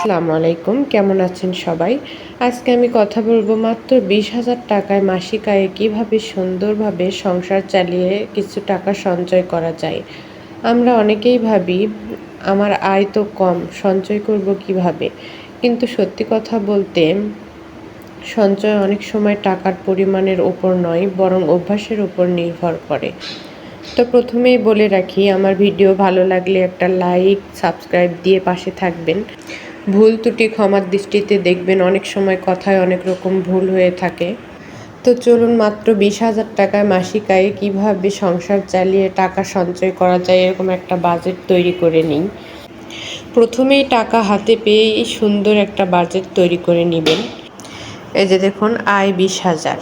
আসসালামু আলাইকুম, কেমন আছেন সবাই? আজকে আমি কথা বলবো মাত্র 20,000 টাকায় মাসিক আয়ে কীভাবে সুন্দরভাবে সংসার চালিয়ে কিছু টাকা সঞ্চয় করা যায়। আমরা অনেকেই ভাবি আমার আয় তো কম, সঞ্চয় করব কিভাবে? কিন্তু সত্যি কথা বলতে সঞ্চয় অনেক সময় টাকার পরিমাণের ওপর নয়, বরং অভ্যাসের উপর নির্ভর করে। তো প্রথমেই বলে রাখি, আমার ভিডিও ভালো লাগলে একটা লাইক, সাবস্ক্রাইব দিয়ে পাশে থাকবেন। ভুল ত্রুটি ক্ষমার দৃষ্টিতে দেখবেন, অনেক সময় কথায় অনেক রকম ভুল হয়ে থাকে। তো চলুন মাত্র 20,000 টাকায় মাসিক আয়ে কীভাবে সংসার চালিয়ে টাকা সঞ্চয় করা যায় এরকম একটা বাজেট তৈরি করে নিই। প্রথমেই টাকা হাতে পেয়েই সুন্দর একটা বাজেট তৈরি করে নেবেন। এই যে দেখুন, আয় 20,000।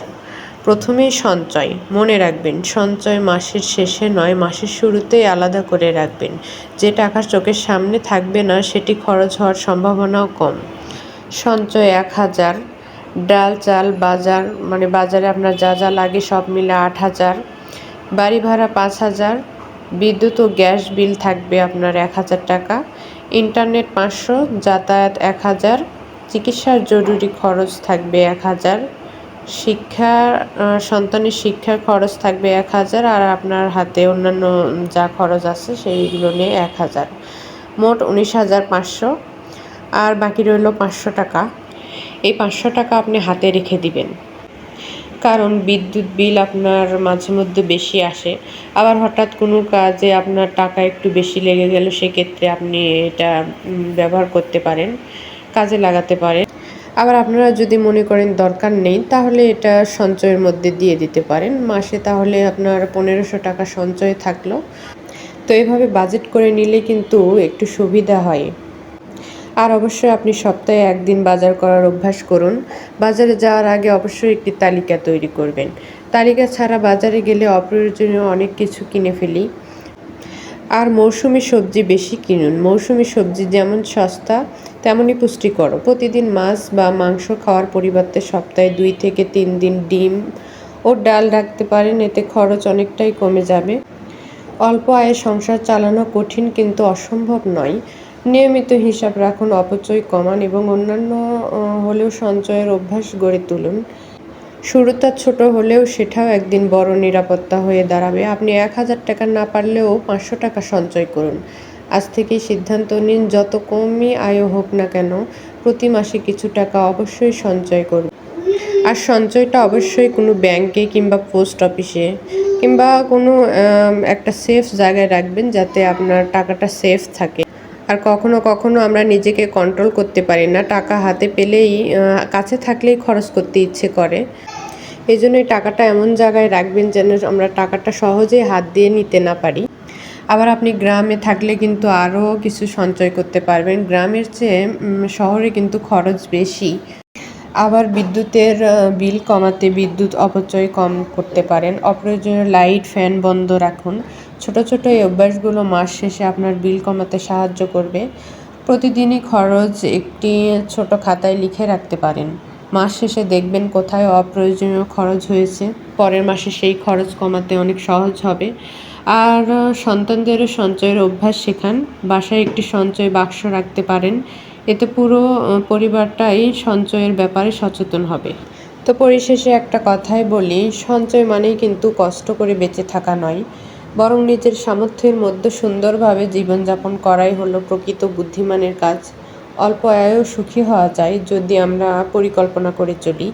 প্রথমেই সঞ্চয় মনে রাখবেন, সঞ্চয় মাসের শেষে নয়, মাসের শুরুতেই আলাদা করে রাখবেন। যে টাকা চোখের সামনে থাকবে না সেটি খরচ হওয়ার সম্ভাবনাও কম। সঞ্চয় 1,000, ডাল চাল বাজার বাজারে আপনার যা যা লাগে সব মিলে 8,000, বাড়ি ভাড়া 5,000, বিদ্যুৎ ও গ্যাস বিল থাকবে আপনার 1,000 টাকা, ইন্টারনেট 500, যাতায়াত 1,000, চিকিৎসার জরুরি খরচ থাকবে 1,000, সন্তানের শিক্ষার খরচ থাকবে 1,000, আর আপনার হাতে অন্যান্য যা খরচ আছে সেইগুলো নিয়ে 1,000। মোট 19,500। আর বাকি রইল 500 টাকা। এই 500 টাকা আপনি হাতে রেখে দিবেন, কারণ বিদ্যুৎ বিল আপনার মাঝে মধ্যে বেশি আসে। আবার হঠাৎ কোনো কাজে আপনার টাকা একটু বেশি লেগে গেল, সেক্ষেত্রে আপনি এটা ব্যবহার করতে পারেন, কাজে লাগাতে পারেন। আবার আপনারা যদি মনে করেন দরকার নেই, তাহলে এটা সঞ্চয়ের মধ্যে দিয়ে দিতে পারেন মাসে, তাহলে আপনার 1500 টাকা সঞ্চয় থাকলো। তো এইভাবে বাজেট করে নিলে কিন্তু একটু সুবিধা হয়। আর অবশ্যই আপনি সপ্তাহে একদিন বাজার করার অভ্যাস করুন। বাজারে যাওয়ার আগে অবশ্যই একটি তালিকা তৈরি করবেন। তালিকা ছাড়া বাজারে গেলে অপ্রয়োজনীয় অনেক কিছু কিনে ফেলি। আর মৌসুমি সবজি বেশি কিনুন। মৌসুমি সবজি যেমন সস্তা তেমনই পুষ্টিকর। প্রতিদিন মাছ বা মাংস খাওয়ার পরিবর্তে সপ্তাহে 2 থেকে 3 দিন ডিম ও ডাল রাখতে পারেন, এতে খরচ অনেকটাই কমে যাবে। অল্প আয়ে সংসার চালানো কঠিন কিন্তু অসম্ভব নয়। নিয়মিত হিসাব রাখুন, অপচয় কমান এবং অন্যান্য হলেও সঞ্চয়ের অভ্যাস গড়ে তুলুন। শুরুটা ছোট হলেও সেটাও একদিন বড় নিরাপত্তা হয়ে দাঁড়াবে। আপনি 1,000 টাকা না পারলেও 500 টাকা সঞ্চয় করুন। আজ থেকেই সিদ্ধান্ত নিন, যত কমই আয় হোক না কেন প্রতি মাসে কিছু টাকা অবশ্যই সঞ্চয় করুন। আর সঞ্চয়টা অবশ্যই কোনো ব্যাংকে কিংবা পোস্ট অফিসে কিংবা কোনো একটা সেফ জায়গায় রাখবেন, যাতে আপনার টাকাটা সেফ থাকে। আর কখনো কখনো আমরা নিজেকে কন্ট্রোল করতে পারি না, টাকা হাতে পেলেই কাছে থাকলেই খরচ করতে ইচ্ছে করে। এই জন্যই টাকাটা এমন জায়গায় রাখবেন যেন আমরা টাকাটা সহজেই হাত দিয়ে নিতে না পারি। আবার আপনি গ্রামে থাকলে কিন্তু আরও কিছু সঞ্চয় করতে পারবেন। গ্রামের চেয়ে শহরে কিন্তু খরচ বেশি। আবার বিদ্যুতের বিল কমাতে বিদ্যুৎ অপচয় কম করতে পারেন। অপ্রয়োজনীয় লাইট, ফ্যান বন্ধ রাখুন। ছোট ছোট এই অভ্যাসগুলো মাস শেষে আপনার বিল কমাতে সাহায্য করবে। প্রতিদিনই খরচ একটি ছোট খাতায় লিখে রাখতে পারেন। মাস শেষে দেখবেন কোথায় অপ্রয়োজনীয় খরচ হয়েছে। পরের মাসে সেই খরচ কমাতে অনেক সহজ হবে। আর সন্তানদেরও সঞ্চয়ের অভ্যাস শেখান। বাসায় একটি সঞ্চয় বাক্স রাখতে পারেন, এতে পুরো পরিবারটাই সঞ্চয়ের ব্যাপারে সচেতন হবে। তো পরিশেষে একটা কথাই বলি, সঞ্চয় মানেই কিন্তু কষ্ট করে বেঁচে থাকা নয়, বরং নিজের সামর্থ্যের মধ্যে সুন্দরভাবে জীবনযাপন করাই হলো প্রকৃত বুদ্ধিমানের কাজ। অল্প আয়েও সুখী হওয়া যায় যদি আমরা পরিকল্পনা করে চলি।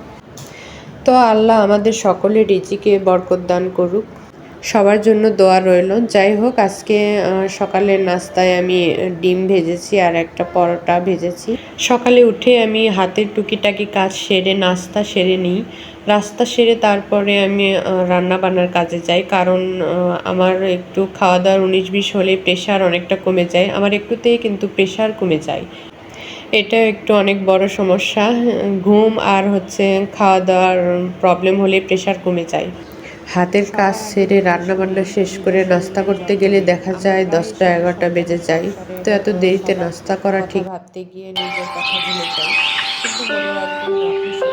তো আল্লাহ আমাদের সকলের রিজিকে বরকত দান করুক। সবার জন্য দোয়া রইল। যাই হোক, আজকে সকালের নাস্তায় আমি ডিম ভেজেছি আর একটা পরোটা ভেজেছি। সকালে উঠে আমি হাতের টুকিটাকি কাজ সেরে নাস্তা সেরে নিই। নাস্তা সেরে তারপরে আমি রান্না বান্নার কাজে যাই, কারণ আমার একটু খাওয়া দাওয়ার 19-20 হলে প্রেশার অনেকটা কমে যায়। আমার একটুতেই কিন্তু প্রেশার কমে যায়। এটা একটু অনেক বড় সমস্যা। ঘুম আর খাওয়া দাওয়ার প্রবলেম হলে প্রেশার কমে যায়। হাতের কাজ সেরে রান্নাবান্না শেষ করে নাস্তা করতে গেলে দেখা যায় 10টা-11টা বেজে যায়। তো এত দেরিতে নাস্তা করা ঠিক ভাবতে গিয়ে নিজের কথা ভুলে যাই। কিন্তু মনে রাখবেন, আপনি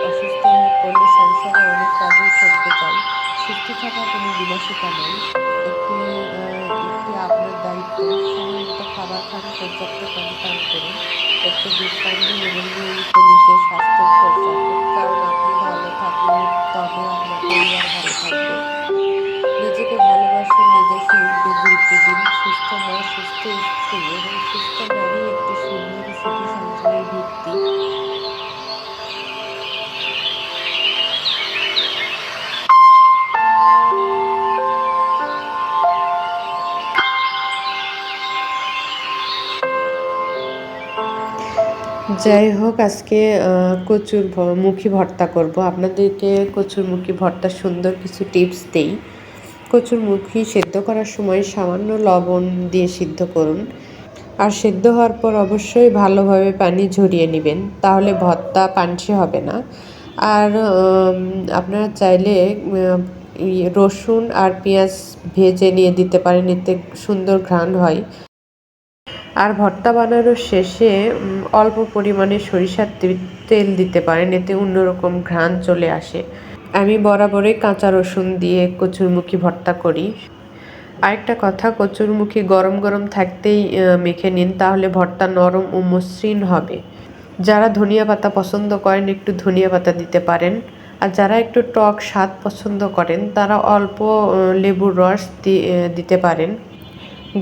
অসুস্থ হয়ে পড়লে সংসারে অনেক কাজই থমকে যায়। সুস্থ থাকা কোনো বিলাসিতা নয়, একটি আপনার দায়িত্ব। সময় মতো খাবার খান, পর্যাপ্ত পানি পান করুন। একটু বিশ্রাম দিন এবং নিয়মিত নিজের স্বাস্থ্যের খোঁজ রাখুন, কারণ আপনি ভালো থাকলে তবে আপনার পরিবার ভালো থাকবে। নিজেকে ভালোবাসুন, নিজের শরীরকে গুরুত্ব দিন। সুস্থ মা, সুস্থ স্ত্রী এবং সুস্থ নারী একটি সুন্দর ও সুখী সংসারের ভিত্তি। যাই হোক, আজকে মুখী ভর্তা করব। আপনাদেরকে মুখী ভর্তার সুন্দর কিছু টিপস দেই। মুখী সেদ্ধ করার সময় সামান্য লবণ দিয়ে সিদ্ধ করুন। আর সেদ্ধ হওয়ার পর অবশ্যই ভালোভাবে পানি ঝরিয়ে নেবেন, তাহলে ভর্তা পানসে হবে না। আর আপনারা চাইলে রসুন আর পেঁয়াজ ভেজে নিয়ে দিতে পারেন, এতে সুন্দর ঘ্রাণ হয়। আর ভর্তা বানানোর শেষে অল্প পরিমাণে সরিষার তেল দিতে পারেন, এতে অন্যরকম ঘ্রাণ চলে আসে। আমি বরাবরই কাঁচা রসুন দিয়ে কচুরমুখী ভর্তা করি। আরেকটা কথা, কচুরমুখী গরম গরম থাকতেই মেখে নিন, তাহলে ভর্তা নরম ও মসৃণ হবে। যারা ধনিয়া পাতা পছন্দ করেন একটু ধনিয়া পাতা দিতে পারেন। আর যারা একটু টক স্বাদ পছন্দ করেন তারা অল্প লেবুর রস দিতে পারেন।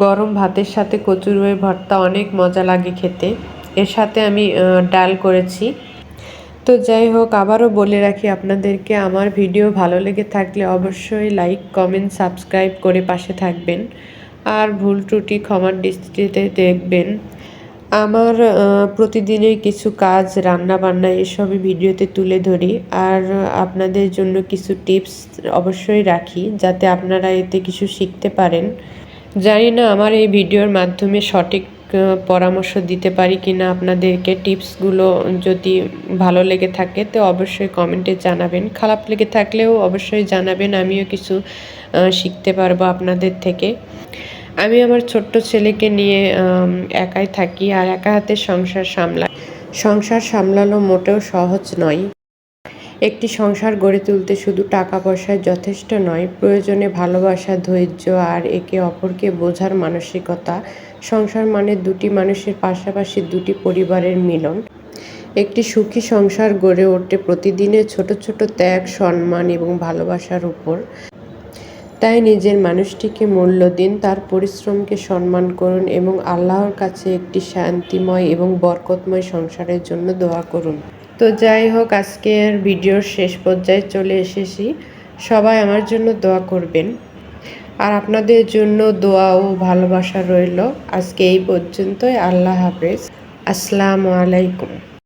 গরম ভাতের সাথে কচুরমুখী ভর্তা অনেক মজা লাগে খেতে। এর সাথে আমি ডাল করেছি। তো যাই হোক, আবারও বলে রাখি আপনাদেরকে, আমার ভিডিও ভালো লেগে থাকলে অবশ্যই লাইক, কমেন্ট, সাবস্ক্রাইব করে পাশে থাকবেন। আর ভুল ত্রুটি ক্ষমার দৃষ্টিতে দেখবেন। আমার প্রতিদিনের কিছু কাজ, রান্না বান্না এসবই ভিডিওতে তুলে ধরি। আর আপনাদের জন্য কিছু টিপস অবশ্যই রাখি, যাতে আপনারা এতে কিছু শিখতে পারেন। জানি না আমার এই ভিডিওর মাধ্যমে সঠিক পরামর্শ দিতে পারি কিনা আপনাদেরকে। টিপসগুলো যদি ভালো লেগে থাকে তো অবশ্যই কমেন্টে জানাবেন, খারাপ লেগে থাকলেও অবশ্যই জানাবেন, আমিও কিছু শিখতে পারবো আপনাদের থেকে। আমি আমার ছোট্ট ছেলেকে নিয়ে একাই থাকি আর একা হাতে সংসার সামলানো মোটেও সহজ নয়। একটি সংসার গড়ে তুলতে শুধু টাকা পয়সায় যথেষ্ট নয়, প্রয়োজনে ভালোবাসা, ধৈর্য আর একে অপরকে বোঝার মানসিকতা। সংসার মানে দুটি মানুষের পাশাপাশি দুটি পরিবারের মিলন। একটি সুখী সংসার গড়ে ওঠে প্রতিদিনের ছোট ছোট ত্যাগ, সম্মান এবং ভালোবাসার উপর। তাই নিজের মানুষটিকে মূল্য দিন, তার পরিশ্রমকে সম্মান করুন এবং আল্লাহর কাছে একটি শান্তিময় এবং বরকতময় সংসারের জন্য দোয়া করুন। তো যাই হোক, আজকের ভিডিওর শেষ পর্যায়ে চলে এসেছি। সবাই আমার জন্য দোয়া করবেন। আর আপনাদের জন্য দোয়া ও ভালোবাসা রইল। আজকে এই পর্যন্তই। আল্লাহ হাফেজ। আসসালামু আলাইকুম।